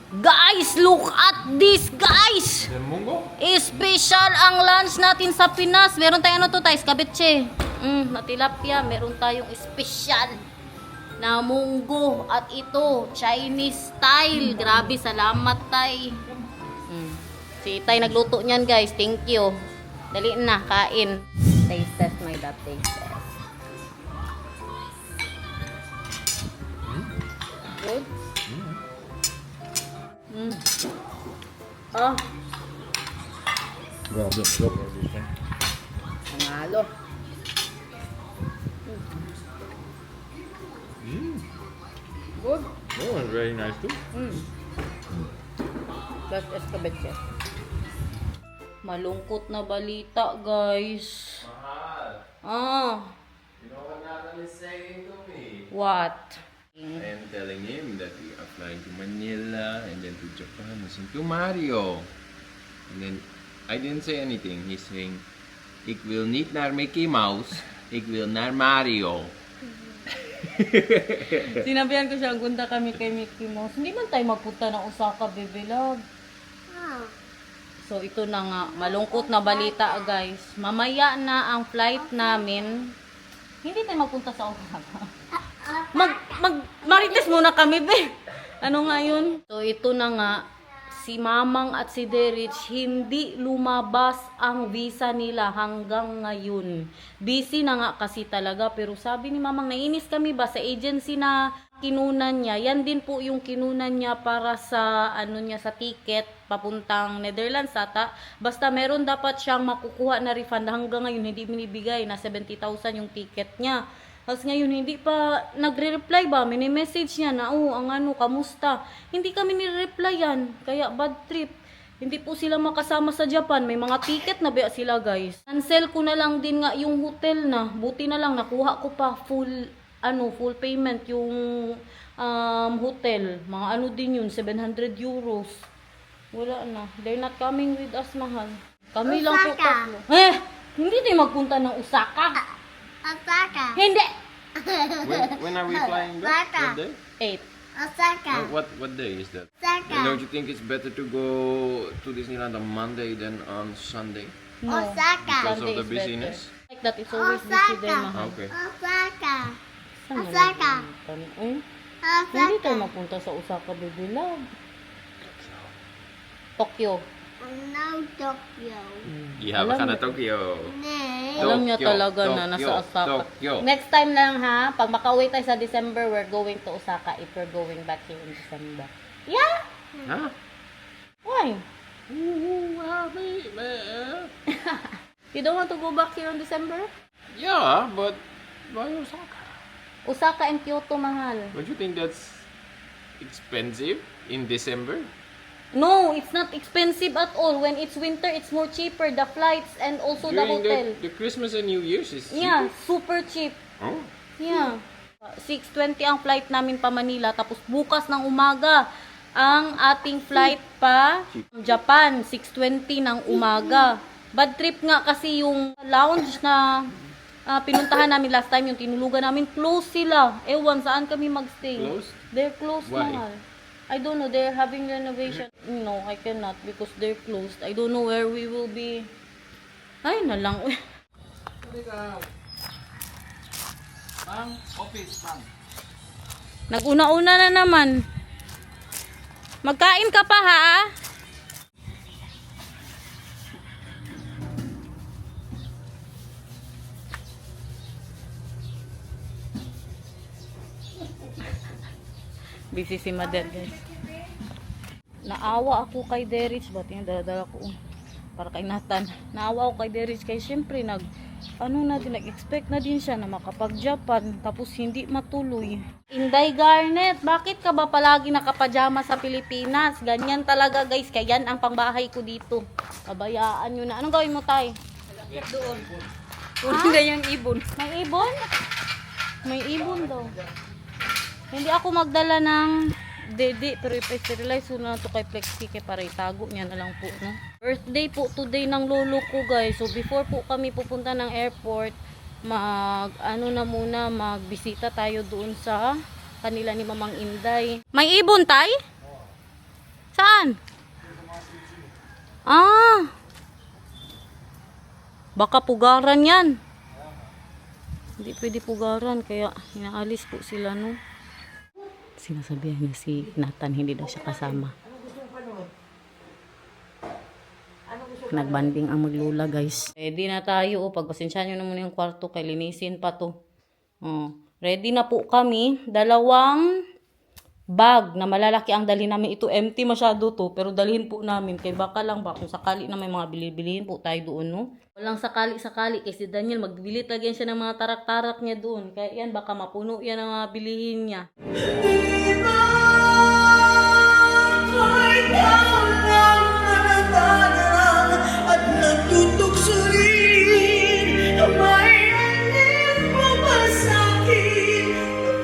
Guys, look at this, guys! Munggo? Special ang lunch natin sa Pinas. Meron tayong ano to, tayo, kabitche. Na tilapia. Meron tayong special na munggo. At ito, Chinese style. Grabe, salamat, tay. Si tay nagluto niyan, guys. Thank you. Dali na, kain. Taste test, my dad. Taste test. Good? Oh, Grabe, grabe. panalo. Good. Oh, very nice too. That's escabeche. Malungkot na balita, guys. Ah, You know what Nathan is saying to me? what? I am telling him that we are flying to Manila and then to Japan, listening to Mario. And then I didn't say anything. He's saying, ik wil niet naar Mickey Mouse, ik wil naar Mario. Sinabihan ko siya, gunda kami kay Mickey Mouse. Hindi man tayo magpunta ng Osaka, baby love. So, ito na nga. Malungkot na balita, guys. Mamaya na ang flight namin. Hindi tayo magpunta sa Osaka. Marites muna kami, be. Ano nga yun? So, ito na nga. Si Mamang at si Derich, hindi lumabas ang visa nila hanggang ngayon. Busy na nga kasi talaga. Pero sabi ni Mamang, nainis kami ba sa agency na kinunan niya? Yan din po yung kinunan niya para sa, ano niya, sa ticket papuntang Netherlands ata. Basta meron dapat siyang makukuha na refund. Hanggang ngayon, hindi binibigay na 70,000 yung ticket niya. Tapos ngayon, hindi pa nagre-reply ba? Mini-message niya na, oh, ang ano, kamusta? Hindi kami nire-replyan, kaya bad trip. Hindi po sila makasama sa Japan. May mga ticket na ba sila, guys? Cancel ko na lang din nga yung hotel na. Buti na lang, nakuha ko pa full payment yung hotel. Mga ano din yun, 700 euros. Wala na. They're not coming with us, mahal. Kami lang po tatlo. Hindi tayo magpunta ng Osaka. Osaka. Hindi. When are we flying back? What day? 8. Osaka. What day is that? Osaka. And don't you think it's better to go to Disneyland on Monday than on Sunday? No. Osaka. Because of Sunday the is busyness? better. Like that, it's always busy Osaka. there, mahal. Okay. Osaka. Saan Osaka. naman? Hindi tayo Osaka. mapunta sa Osaka, baby love. Tokyo. No Tokyo. Yeah, Alam baka na mo- Tokyo. Nee. Alam niya Tokyo, talaga na nasa Tokyo, Osaka. Tokyo. Next time lang ha, pag makauwi tayo sa December, we're going to Osaka if we're going back here in December. Yeah? Huh? Why? Ooh, You don't want to go back here in December? yeah, but why Osaka? Osaka and Kyoto, mahal. Don't you think that's expensive in December? No, it's not expensive at all. When it's winter, it's more cheaper. The flights and also the During hotel. the Christmas and New Year's is Yeah, cheaper. super cheap. Oh. Yeah. 6:20 ang flight namin pa Manila. Tapos bukas ng umaga, ang ating flight pa Japan. 6:20 ng umaga. Bad trip nga kasi yung lounge na pinuntahan namin last time, yung tinulugan namin, close sila. Ewan, saan kami magstay? Closed? They're closed, Why? mahal. I don't know, they're having renovation. No, I cannot because they're closed. I don't know where we will be. Ay, na lang. Nag-una-una na naman. Magkain ka pa, ha? Busy si Mother, guys. Naawa ako kay Derich. Ba't yung daladala ko? Para kay Nathan. Naawa ako kay Derich. Kaya syempre, nag-expect na din siya na makapag-Japan. Tapos hindi matuloy. Inday Garnet, bakit ka ba palagi nakapajama sa Pilipinas? Ganyan talaga, guys. Kaya yan ang pangbahay ko dito. Pabayaan nyo na. Anong gawin mo, tay? Doon. Puro ganyang ibon. May ibon? May ibon daw. Hindi ako magdala ng dede, pero ipa-sterilize ko na to kay Plexi kay para itago niya na lang po, no? Birthday po today ng lolo ko, guys. So before po kami pupunta ng airport, magbisita tayo doon sa kanila ni Mamang Inday. May ibon, tay? Saan? Ah. Baka pugaran yan. Hindi pwede pugaran, kaya inaalis po sila, no? Sinasabihan niya si Nathan, hindi daw siya kasama. Nagbanding ang maglula, guys. Ready na tayo. Pagpasensyahan nyo na muna yung kwarto, kay linisin pa to. Ready na po kami. 2 bag na malalaki ang dalhin namin. Ito empty masyado to, pero dalhin po namin. Kay baka lang ba, kung sakali na may mga bilibilihin po tayo doon, no? Walang sakali-sakali. Kasi Daniel, magbilit lagyan siya ng mga tarak-tarak niya doon. Kaya yan, baka mapuno yan ang mga bilihin niya. At nagtutuksorin kamay mamasakit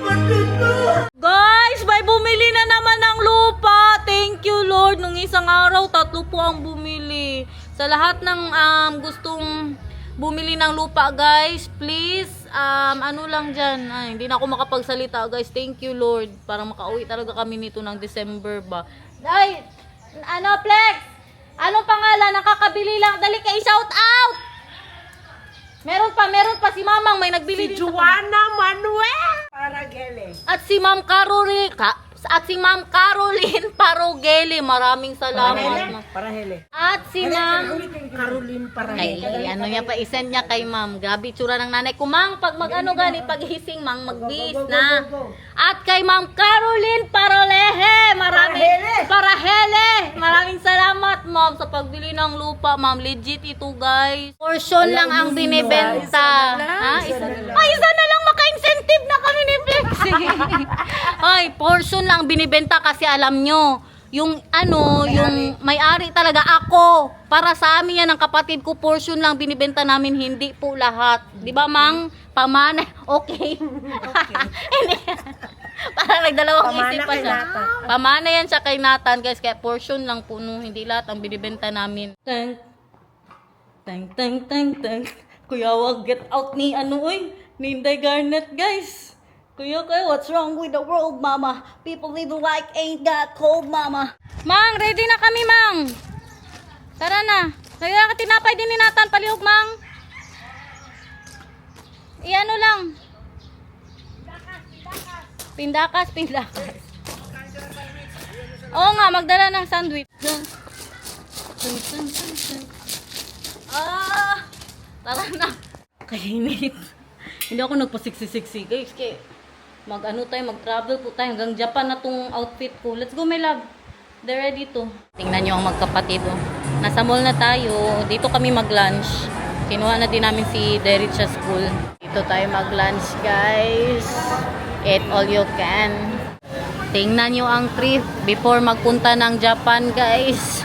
matutuwa. Guys, may bumili na naman ng lupa. Thank you, Lord. Nung isang araw, 3 po ang bumili. Sa lahat ng gustong bumili ng lupa, guys, please, ano lang dyan. Ay, hindi na ako makapagsalita, guys. Thank you, Lord. Parang makauwi talaga kami nito ng December ba. Ay, ano, Flex? Anong pangalan? Nakakabili lang. Dali kayo, shout out! Meron pa si Mamang may nagbili dito. Juana Manuel Paragele. At si Ma'am Caroline Parogeli. Maraming salamat. Parahele. At si Ma'am Caroline Parahele. ay, ano niya pa, isend niya kay Ma'am. Grabe tsura ng nanay ko. Mang, pag mag-ano gani, paghising, Mang, mag-bis na. At kay Ma'am Caroline Parolehe. Parahele. Maraming salamat, Ma'am, sa pagbili ng lupa, Ma'am. Legit ito, guys. Portion lang ang binibenta. Isa na lang maka-incentive na kami ni Flexi. Ay, portion lang binibenta kasi alam nyo, yung yung may-ari talaga ako. Para sa amin yan, ang kapatid ko, portion lang binibenta namin, hindi po lahat. Di ba, Mang? Pamana. Okay. Hindi. Para nagdalawang isip pa siya. Pamana yan siya kay Nathan, guys. Kaya portion lang po, no, hindi lahat ang binibenta namin. Tang. Kuya, wag get out ni ni Inday Garnet, guys. Kuya, what's wrong with the world, mama? People living like ain't got cold, mama. Mang, ready na kami, Mang. Tara na. Kaya ka tinapay din ni Nathan, palihog, Mang. Iano lang. Pindakas. Oo nga, magdala ng sandwich. Tara na. Kainit. Hindi ako nagpasiksik-siksi, guys. Kaya mag-travel po tayo. Hanggang Japan na tong outfit ko. Let's go, my love. They're ready to. Tingnan nyo ang magkapatid. Oh. Nasa mall na tayo. Dito kami mag-lunch. Kinuha na din namin si Derek sa school. Dito tayo mag-lunch, guys. Eat all you can. Tingnan nyo ang trip before magpunta ng Japan, guys.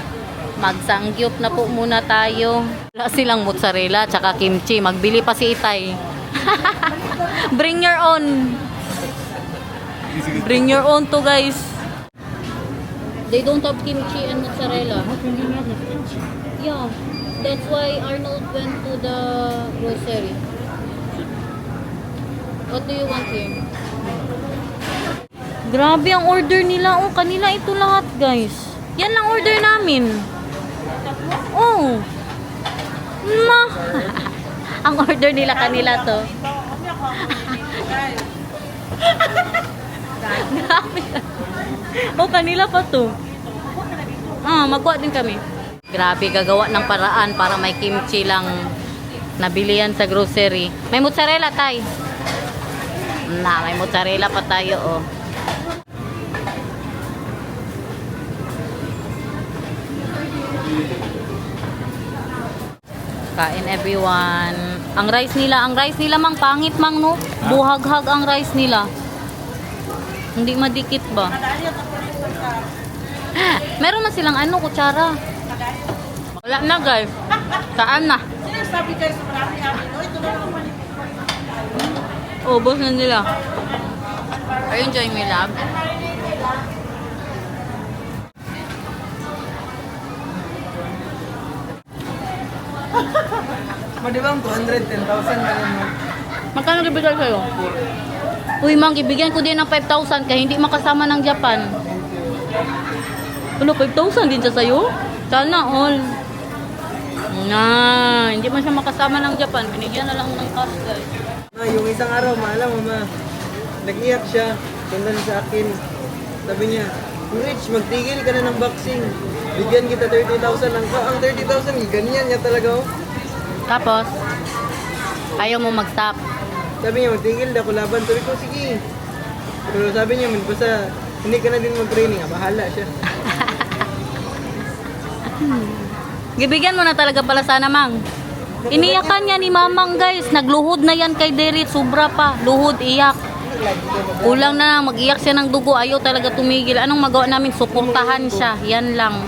Magsangyup na po muna tayo. Wala silang mozzarella tsaka kimchi. Magbili pa si Itay. Bring your own. Bring your own to, guys. They don't have kimchi and mozzarella. Yeah. That's why Arnold went to the grocery. What do you want here? Grabe ang order nila. Oh, kanila ito lahat, guys. Yan lang order namin. Oh. Ma. Ang order nila kanila to. Grabe. Oh, kanila pa to. Magkuha din kami. Grabe, gagawa ng paraan para may kimchi lang nabilihan sa grocery. May mozzarella, Tay. May mozzarella pa tayo, oh. Kain, everyone. Ang rice nila mang pangit, Mang, no? Buhaghag ang rice nila. Hindi madikit ba? Meron na silang kutsara. Wala na, guys. Saan na? Sabi guys, marami amin. Ito na naman. Ubos na nila. Are you enjoying my love? Di ba ang 210,000 na rin mo? Magkano ibigay sa'yo? Uy, Mang, ibigyan ko din ng 5,000 kaya hindi makasama ng Japan. Ano, 5,000 din siya sa'yo? Sana all. Na, hindi man siya makasama ng Japan. Binigyan na lang ng cash, guys. Yung isang araw, maalam mama, nag-iyak siya, tundan sa akin. Sabi niya, Rich, magtigil ka na ng boxing. Bigyan kita 30,000 lang. Ang 30,000, ganyan niya talaga oh. Tapos, ayaw mo mag-stop. Sabi niya, magtigil na ako laban. Sabi ko, sige. Pero sabi niya, basta hindi ka na din mag-training. Bahala siya. Gibigyan mo na talaga pala sana, Mang. Iniyakan niya ni Mamang, guys. Nagluhod na yan kay Derek. Sobra pa. Luhod, iyak. Kulang na lang. Mag-iyak siya ng dugo. Ayaw talaga tumigil. Anong magawa namin? Suportahan siya. Yan lang.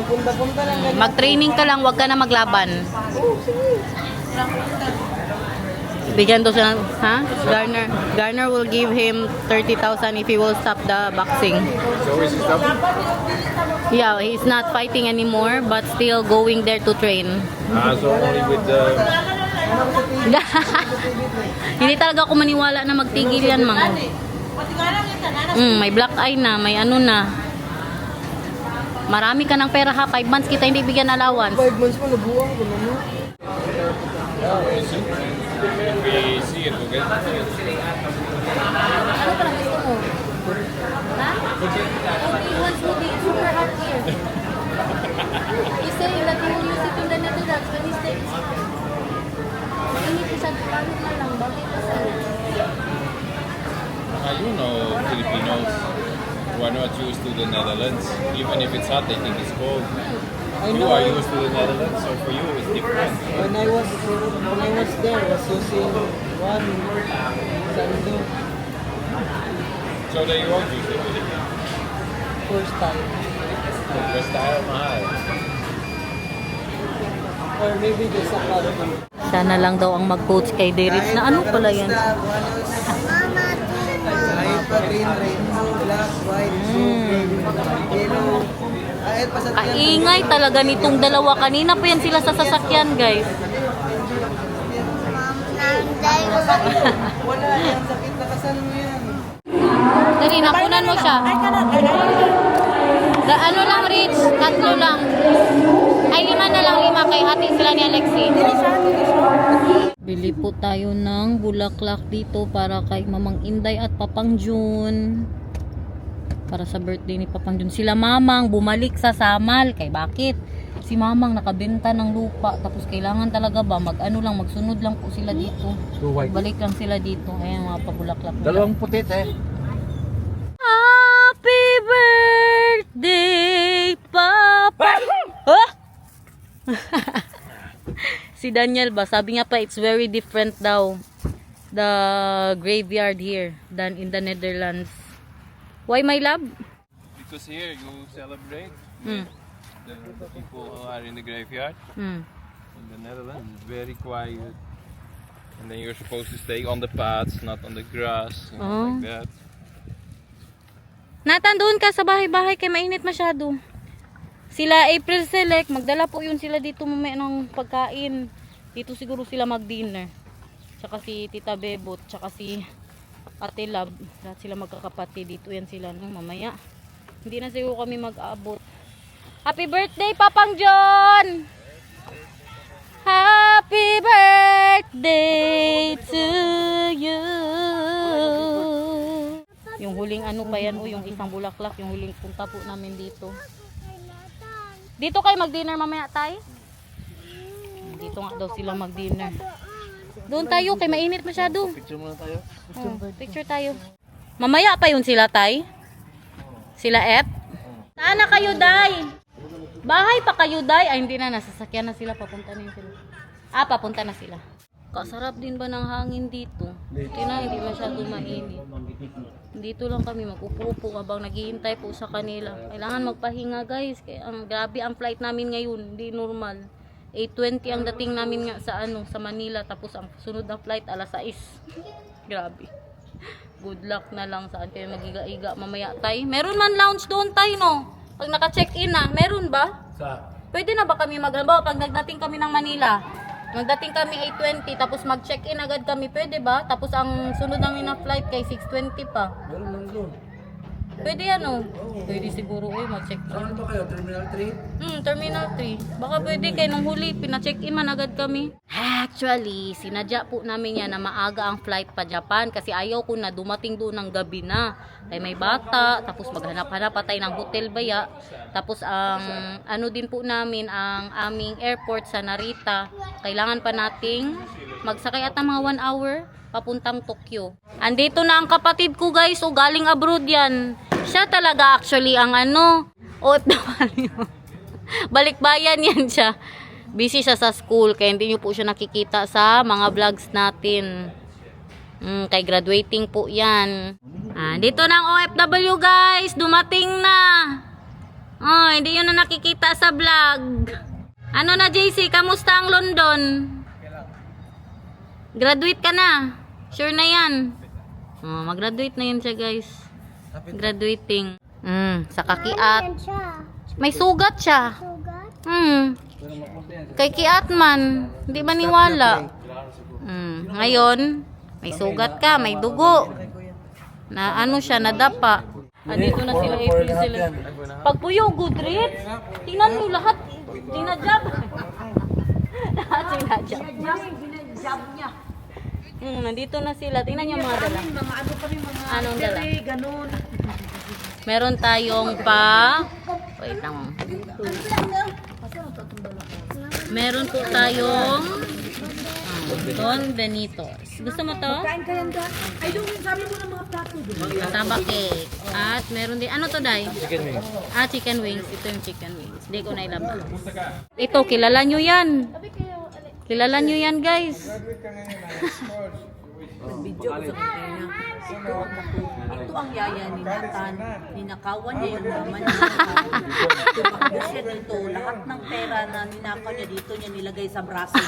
Punta-punta lang. Mag-training ka lang. Huwag ka na maglaban. Bigyan daw siya ng, ha? Garner will give him 30,000 if he will stop the boxing. So is he stopping? Yeah, he's not fighting anymore but still going there to train. So only with the... Hindi talaga ako maniwala na magtigil yan, Mang. May black eye na, may ano na. Marami ka ng pera ha, 5 months kita hindi bigyan allowance. 5 months mo, nabuwang ko naman. If we see it, we'll get it. Ano parang gusto mo? Ha? He wants to be super hot here. He's saying that he will use it in the Netherlands when he stays. Mainit siya, paano na lang, bakit kasi? You know Filipinos who are not used to the Netherlands. Even if it's hot, they think it's cold. You are used to the Netherlands, so for you it's different. When I was there, I was using one sando So they won't use it. first time. First time, mahal. Or maybe just a couple. Sana lang daw ang mag-coach kay Derek na ano pala yan? Mama, Kahit pa green, red, black, white, yellow. Kahit pa sa Kaingay talaga nitong dalawa. Kanina pa yan sila sa sasakyan, guys. wala yan, sakit na kasal mo yan. Dali, nakunan mo siya. Ano lang, Rich? 3 lang. Ay, 5 na lang, 5. Kay hati sila ni Alexi. Bili po tayo ng bulaklak dito para kay Mamang Inday at Papang June. Para sa birthday ni Papang June. Sila Mamang bumalik sa Samal. Kay bakit? Si Mamang nakabenta ng lupa. Tapos kailangan talaga ba magsunod lang po sila dito. Balik lang sila dito. Ayan mga pabulaklak. Dalawang putit eh. Happy birthday, Papa! Huh? Si Daniel ba? Sabi nga pa, it's very different daw. The graveyard here than in the Netherlands. Why, my love? Because here you celebrate Mm. the people who are in the graveyard. Mm. In the Netherlands, it's very quiet. And then you're supposed to stay on the paths, not on the grass, Oh. like that. Nathan, doon ka sa bahay-bahay kay mainit masyado. Sila April Select, magdala po yun sila dito mamaya ng pagkain. Dito siguro sila mag-dinner. Tsaka si Tita Bebot, tsaka si Ate Lab. Lahat sila magkakapatid. Dito yan sila no, mamaya. Hindi na siguro kami mag-aabot. Happy birthday, Papang John! Happy birthday to you! Yung huling ano pa yan, yung isang bulaklak, yung huling punta po namin dito. Dito kayo mag-dinner mamaya, tay? Dito nga daw sila mag-dinner. Doon tayo, kay mainit masyado. Picture muna tayo. Picture tayo. Mamaya pa yun sila, tay? Sila F? Saan na kayo, day? Bahay pa kayo, day? Ay, hindi na, nasasakyan na sila, papunta na yun sila. Papunta na sila. Kasarap din ba ng hangin dito? Buti na, hindi masyado mainit. Dito lang kami mag-upo-upo habang naghihintay po sa kanila. Kailangan magpahinga, guys. Kaya grabe ang flight namin ngayon, hindi normal. 8:20 ang dating namin nga sa sa Manila, tapos ang sunod na flight alas 6. Grabe. Good luck na lang saan kayo magiga-iga mamaya, tay. Meron man lounge doon, tay, no? Pag naka-check-in na, meron ba? Pwede na ba kami maglabaw pag nagdating kami ng Manila? Magdating kami 8:20 tapos mag-check-in agad kami, pwede ba? Tapos ang sunod namin na flight kay 6:20 pa. Meron lang doon. Pwede ano? Pwede siguro mag-check in. Saan ba kayo? Terminal 3? Terminal 3. Baka pwede kay nung huli, pina-check in man agad kami. Actually, sinadya po namin yan na maaga ang flight pa Japan kasi ayaw ko na dumating doon ng gabi na. Kaya may bata, tapos maghanap-hanap pa tayo ng hotel baya. Tapos ang ano din po namin, ang aming airport sa Narita, kailangan pa nating magsakay at mga 1 hour papuntang Tokyo. Andito na ang kapatid ko guys, o galing abroad yan. Siya talaga actually ang ano, OFW. Balikbayan yan siya. Busy siya sa school, kaya hindi nyo po siya nakikita sa mga vlogs natin. Kay graduating po yan. Dito na ang OFW guys, dumating na. Oh, hindi yun na nakikita sa vlog. Ano na JC, kamusta ang London? Graduate ka na. Sure na yan. Oh, mag-graduate na yan siya guys. Graduating. Sa kakiat. May sugat siya. Kay kiat man. Hindi maniwala. Ngayon, may sugat ka, may dugo. Na ano siya, nadapa. Andito na sila, April sila. Pagpuyo, Goodreads. Tingnan mo lahat. Tinadjab. Lahat tinadjab. Tinadjab niya. Nandito na sila. Tingnan niyo mga dala. Anong dala? Meron tayong wait lang. Meron po tayong Don Benitos. Gusto mo to? Ay, yung sabi mo ng mga plato doon. Mataba cake. At meron din, ano to Day? Chicken wings. Chicken wings. Ito yung chicken wings. Hindi ko na ilabas. Ito, kilala nyo yan. Kilala nyo yan guys. Ito ang yaya ni Nathan. Ninakawan niya yung naman niya. Tumakbo siya dito. Lahat ng pera na ninakaw niya dito niya nilagay sa braso.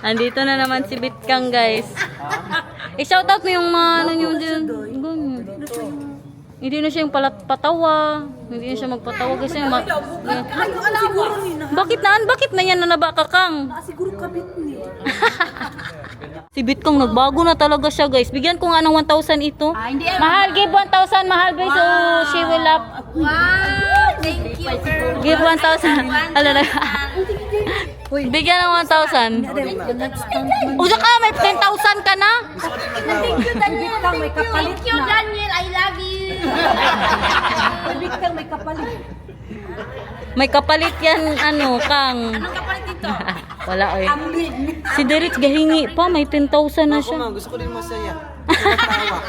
Andito na naman si Bitkang guys. I-shoutout mo yung mga ano nyo dyan. Ganyan. Hindi na siya yung patawa. Hindi na siya magpatawa kasi Bakit na yan na naba kakang? Siguro kabit niya. Si Bitkang nagbago na talaga siya guys. Bigyan ko nga ng 1,000 ito. Mahal, give 1,000. Mahal guys. So she will up. Wow! Thank you. Give 1,000. Ala na. Bigyan ng 1,000. O saka may 10,000 ka na. Thank you, Daniel. Thank you, Daniel. I love you. May kapalit. May kapalit yan ano, Kang. Anong kapalit dito? Wala oy. Si Derek gahingi pa, may 10,000 na Ako siya. ma, gusto ko din masaya. Tawa.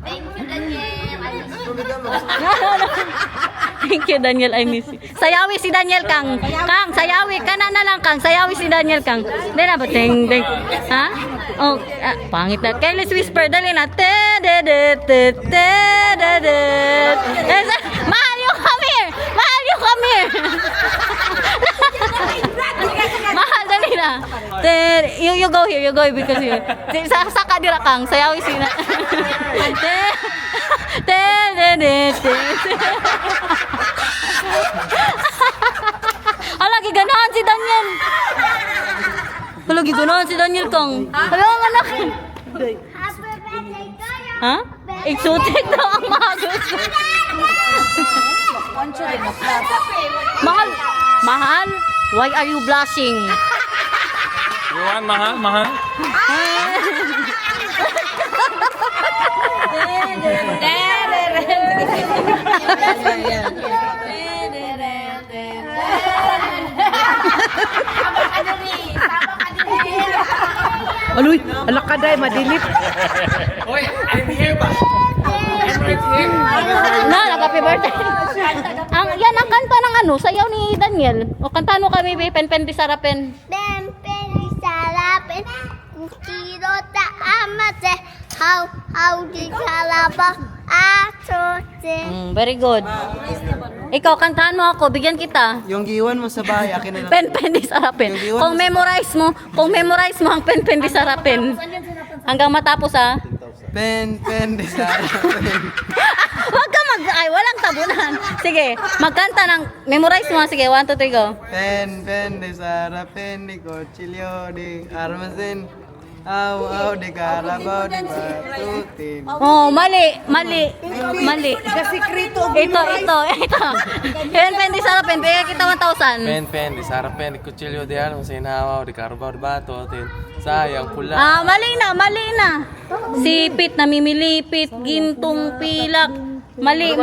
Thank you, Daniel. I miss you. Thank you, Daniel. I miss you. Sayawi si Daniel, Kang. Kang, sayawi. Kana na lang, Kang. Sayawi si Daniel, Kang. Dali na ba? Ding, ding. Ha? Oh, pangit na. Careless whisper. Dali na. Mahal yung come here. Mahal yung come here. Mahal, dali na. You go here. You go here because you. Saka dira, Kang. Sayawi si na. Lagi ganahan si Daniel. Lagi ganahan si Daniel Kang. Hello anak. Ha? Exotic daw ang mga gusto. Mahal. Mahal? Why are you blushing? You want mahal? Mahal? Aloy, alak ka day, madilip. Oy, I'm here ba? Happy birthday. Yan ang kanta ng ano, sayaw ni Daniel. O kantahan mo kami, pen di sarapin. Pen di sarapin. Kiro ta amate. How di kalaba. Very good. Ikaw, kantahan mo ako, bigyan kita. Yung giwan mo sa bahay, akin na lang. Pen di sarapin. Kung memorize mo ang pen di sarapin. Hanggang matapos ha. Pen di sarapin. Huwag ka walang tabunan. Sige, magkanta ng, memorize mo. Sige, 1, 2, 3, go. Pen di sarapin, di kutsilyo, di armasin. Aw, di Carabao, di batutin. Oh, mali. Ito. Pen, di sarap, pen. Bigyan kita 1,000. Pen, di sarap pen, di kutsilyo di ano, sa inawaw, di Carabao, di bato, tin. Sayang, pula. Ah, mali na. Sipit, namimilipit, gintong pilak. Mali.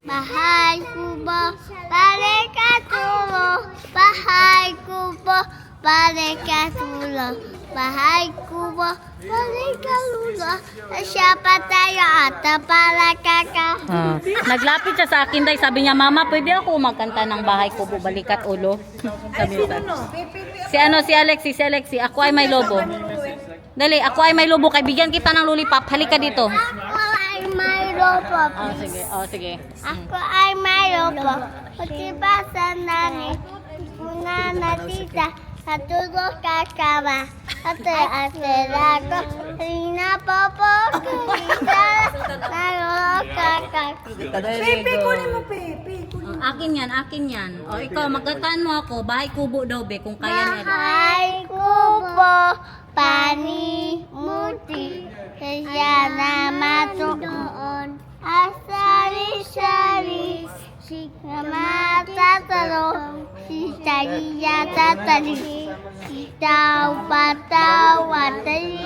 Bahay kubo, balik ka tulo. Bahay kubo, balik ka tulo. Bahay kubo, balik ka tulo. Siapa tayo at para kaka. Naglapit siya sa akin, dahil sabi niya, Mama, pwede ako magkanta ng Bahay Kubo, Balikat Ulo. Sabi niya. Si Alexi, ako ay may lobo. Dali, ako ay may lobo, kay bigyan kita ng lollipop. Halika dito. Ako ay may lobo. Sige. Ako ay may lobo. Pagkibasa nani, una na tita, katulog kakama. Ate ako, rina popo, kita, nalog kakak. Akin yan. O, ikaw, magkantaan mo ako, Bahay Kubo daw, be, kung kaya niya. Bahay kubo, pani muti, kaya naman doon. Asari-sari, sikama tatalo, sitariya tatali, sitaw patawatali.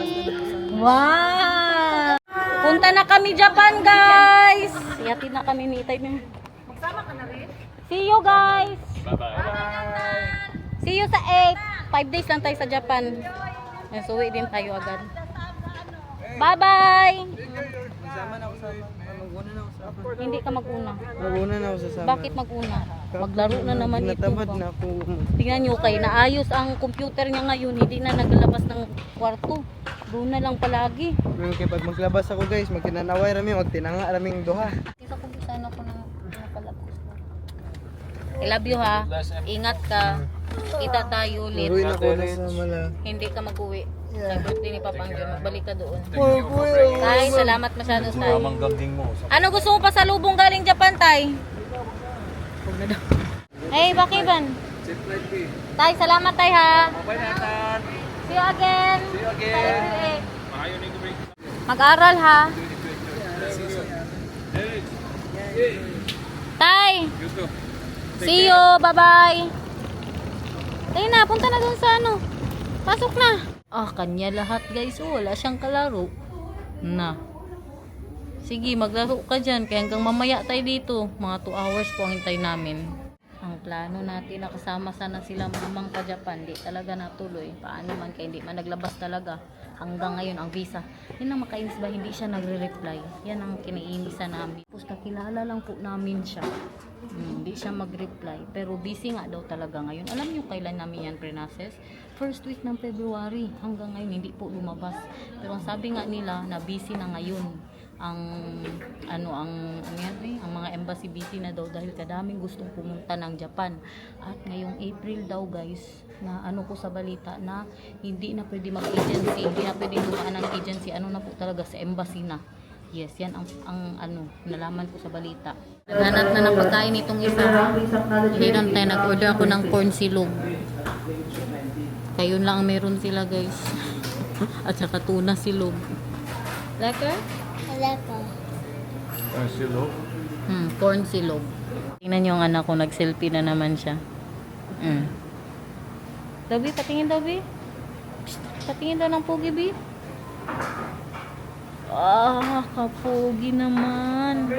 Wow! Punta na kami Japan, guys! Ihatid na kami ni Itay. Magsama ka na rin? See you, guys! Bye-bye! See you sa 8. 5 days lang tayo sa Japan. Suwi din tayo agad. Bye-bye! Sama na ako sa maguna na ako sa Hindi ka mag-una. Maguna na ako sa sama. Bakit mag-una? Maglaro na naman ito. Natamad na ako. Tingnan nyo kay naayos ang computer niya ngayon. Hindi na naglalabas ng kwarto. Doon na lang palagi. Okay, pag maglabas ako guys, magkinanaway rami, magtinanga raming duha. Kita ko bisa na ko ng palabas. I love you ha. Ingat ka. Kita tayo ulit. Uwi na ko na sa mala. Hindi ka mag-uwi. Sa birthday ni Papang John. Magbalik ka doon. Uy. Tay, salamat masyado tay. Ano gusto mo pa sa lubong galing Japan, tay? Huwag na daw. Hey, Bakiban. Tay, salamat tay ha. See you again. Mag-aral ha. Tay. See you. Bye-bye. Tay na, punta na dun sa ano. Pasok na. Kanya lahat guys. Wala siyang kalaro. Na. Sige, maglaro ka dyan. Kaya hanggang mamaya tayo dito. Mga 2 hours po ang hintay namin. Ang plano natin, nakasama sana sila mamang pa Japan. Di talaga natuloy. Paano man kaya hindi man naglabas talaga. Hanggang ngayon ang visa. Yan ang makainis ba? Hindi siya nagre-reply. Yan ang kiniinisan namin. Tapos kakilala lang po namin siya. Hindi siya mag-reply. Pero busy nga daw talaga ngayon. Alam niyo kailan namin yan, Princess? First week ng February. Hanggang ngayon hindi po lumabas. Pero ang sabi nga nila na busy na ngayon ang mga embassy busy na daw dahil kadaming gustong pumunta ng Japan. At ngayong April daw guys, na ano ko sa balita na hindi na pwede mag-agency, hindi na pwede dumaan ng agency, ano na po talaga sa embassy na. Yes, yan ang nalaman ko sa balita. Naghanap na ng pagkain itong isa. Hindi lang tayo, nag-order ako ng corn silog. Kaya yun lang ang meron sila guys. At saka tuna silog. Lekker? Wala ko. Corn silog. Tingnan niyo ang anak ko, nag-selfie na naman siya. Dabi, patingin Dabi. Patingin daw ng pogi, Bi. Kapogi naman.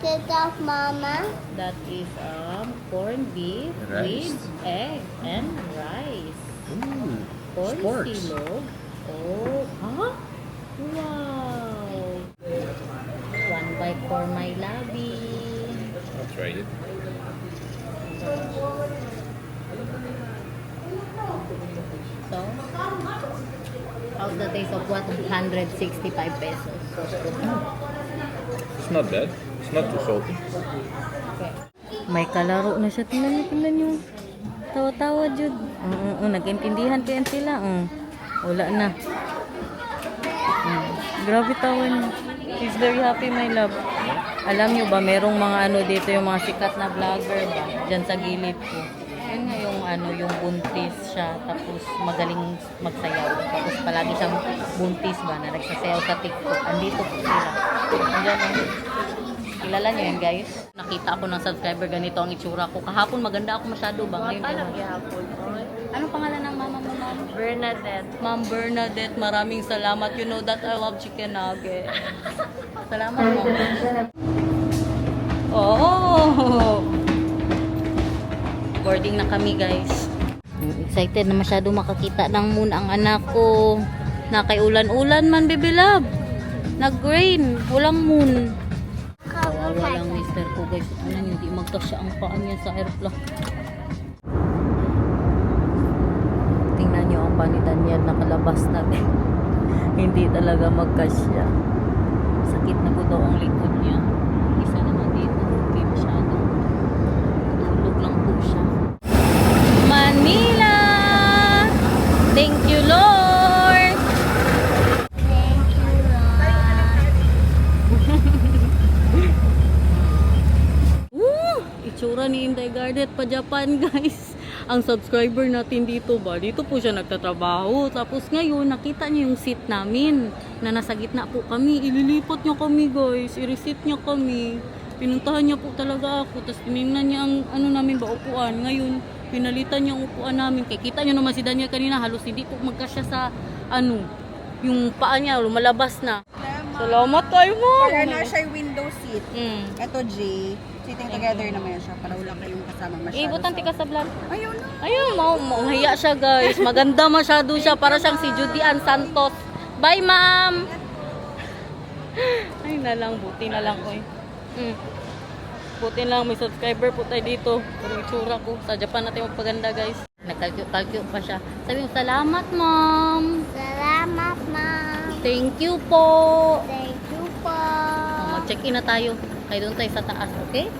Take off, Mama. That is corned beef Rice. with egg and rice. Ooh, Corn sports. silog. Oh, huh? Wow. One bite for my lovey. I'll try it. So, how's the taste of what? 165 pesos. It's not bad. It's not too salty. May kalaro na siya. Tingnan niyo. Tawa-tawa, Jud. Nag-intindihan ko yan sila. Wala na. Grabe tawa niya. He's very happy, my love. Alam niyo ba, merong mga dito, yung mga sikat na vlogger ba? Diyan sa gilid ko. Yan nga yung ano yung buntis siya tapos magaling magsayaw. Tapos palagi siyang buntis ba na nagsasayaw sa TikTok. Andito po sila. Andiyan, oh. Kilala niyo yan, guys? Nakita ako ng subscriber ganito ang itsura ko. Kahapon maganda ako masyado ba? Ngayon ano pangalan ng mama mo, ma'am? Bernadette. Ma'am Bernadette, maraming salamat. You know that I love chicken nugget. Salamat, ma'am. Oh! Boarding na kami, guys. Excited na masyado makakita ng moon ang anak ko. Nakay ulan-ulan man, baby love. Nag-rain. Walang moon. Walang mister ko, guys. Ano, hindi magkasya ang paa niya sa airplane. Tingnan niyo ang panitan niya, nakalabas na din. Hindi talaga magkasya. Sakit na ko daw ang likod niya. Isa naman dito, okay masyado. Tulog lang po siya. Manila! Thank you, Lord! Thank you, Lord. Woo! Itsura ni Inday Garnet pa Japan, guys. Ang subscriber natin dito ba? Dito po siya nagtatrabaho. Tapos ngayon, nakita niya yung seat namin na nasa gitna po kami. Ililipat niya kami, guys. I-resit niya kami. Pinuntahan niya po talaga ako. Tapos tinignan niya ang ano namin ba, upuan. Ngayon, pinalitan niya ang upuan namin. Kaya kita niyo naman si Daniel kanina, halos hindi po magkasya sa ano, yung paa niya, lumalabas na. Salamat tayo, ma'am. Para na siya yung window seat. Ito, J. Sitting together naman siya para wala kayong kasama masyado. Ibutan tika sa vlog. Ayun na. Ayun, mahiya siya, guys. Maganda masyado siya. Para siyang si Judy Ann Santos. Bye, ma'am! Ay na lang, buti na lang, oy. Buti na lang, may subscriber po tayo dito. Pero itsura ko. Sa Japan natin magpaganda, guys. Nagkalkyo pa siya. Sabi mo, salamat, ma'am. Salamat, ma'am. Thank you po. Thank you po. Mag-check-in na tayo. Kaya doon tayo sa taas, okay?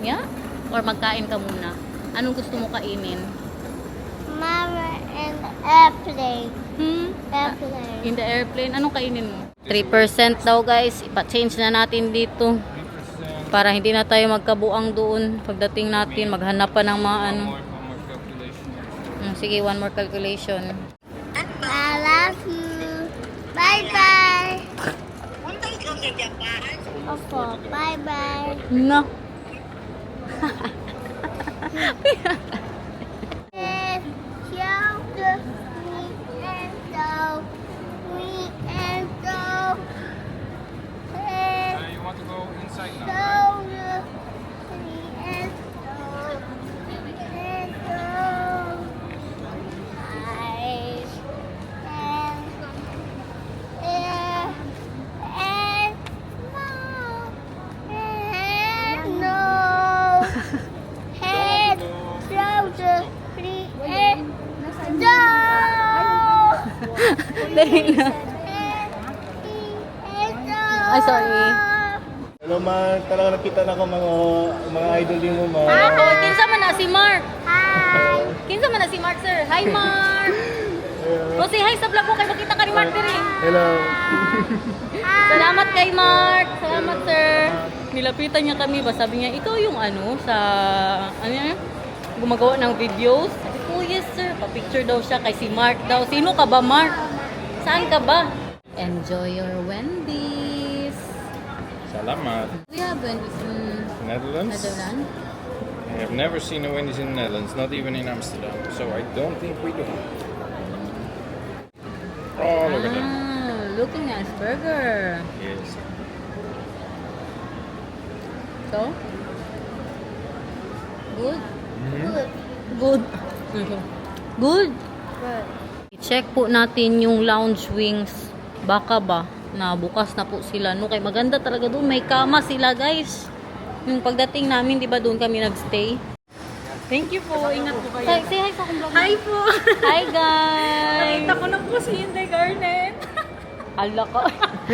Yeah? Or magkain ka muna. Anong gusto mo kainin? Mama and airplane. Airplane. In the airplane, anong kainin mo? 3% daw, guys. Ipa-change na natin dito. Para hindi na tayo magkabuang doon. Pagdating natin, maghanap pa ng mga ano. Sige, one more calculation. I love you. Bye-bye. Opo, bye-bye. No. Yes, show the me and so. Me and so. Yes, You want to go inside now? show the me and so. And so. Eyes and mouth and nose. Head, shoulder, feet, and toe. Dali na. Ay, sorry. Hello, ma. Talaga nakita na ko mga idol din mo, ma. Oh, kinsa man na si Mark. Hi. Kinsa man na si Mark, sir. Hi, Mark. O, say hi sa vlog ko kay makita ka ni Mark diri. Hello. Salamat kay Mark. Salamat, sir. Nilapitan niya kami ba? Sabi niya, ito yung ano, sa, ano yan? Gumagawa ng videos. Sabi ko, yes, sir. Pa-picture daw siya kay si Mark daw. Sino ka ba, Mark? Saan ka ba? Enjoy your Wendy's. Salamat. We have Wendy's in Netherlands? Netherlands. I have never seen a Wendy's in the Netherlands, not even in Amsterdam. So I don't think we do. Oh, look at that. Looking nice burger. Yes. So? Good? Good. Good. Good? I-check po natin yung lounge wings. Baka ba? Na bukas na po sila. No, kay maganda talaga doon. May kama sila, guys. Yung pagdating namin, di ba doon kami nagstay? Thank you po. Ingat po kayo. Say hi sa akong vlog. Hi po. Hi, guys. Nakita ko na po si Inday Garnet. Ala ko.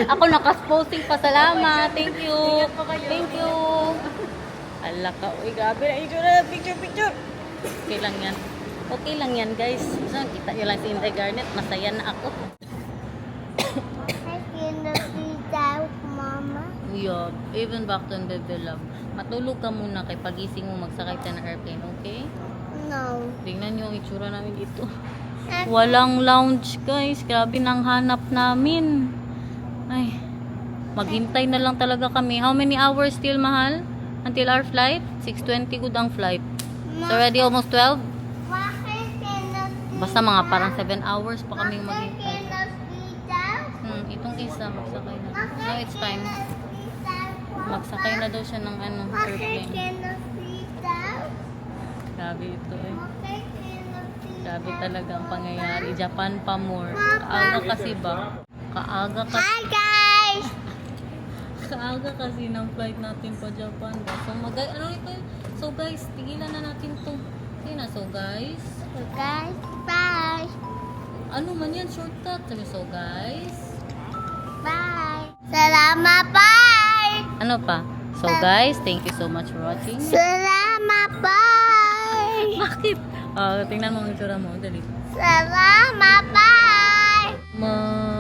Ako nakasposing pa. Salamat. Thank you. Thank you. Ala ka. Uy, grabe na itsura. Picture. Okay lang yan. Okay lang yan, guys. So, kita nyo lang si Inday Garnet. Masaya na ako. I can see that, Mama. Yeah, even back to Baby Love. Matulog ka muna kay pagising mo magsakay ka ng airplane, okay? No. Tingnan nyo ang itsura namin dito. Walang lounge, guys. Grabe nang hanap namin. Ay, maghintay na lang talaga kami. How many hours still, mahal? Until our flight? 6:20 good ang flight. It's already almost 12. Bakit kinasita? Basta mga parang 7 hours pa kami Bakit maghintay. kinasita? Itong isa, magsakay na. No, it's fine. Kinasita ko. Magsakay na daw siya ng Bakit airplane. kinasita? Grabe ito eh. Bakit kinasita? Grabe talaga ang pangyayari. Japan pa more. Kaaga kasi ba? Kaaga kasi. Hi guys! Kaaga kasi ng flight natin pa Japan. Ano ito? So guys, tigilan na natin to. Sige na, so guys. So guys, bye! Ano man yan? Shortcut. Sabi, so guys. Bye! Salamat, bye! Ano pa? So guys, thank you so much for watching. Salamat, bye! Bakit? Tingnan mo ang itsura mo. Dali. Salamat, bye!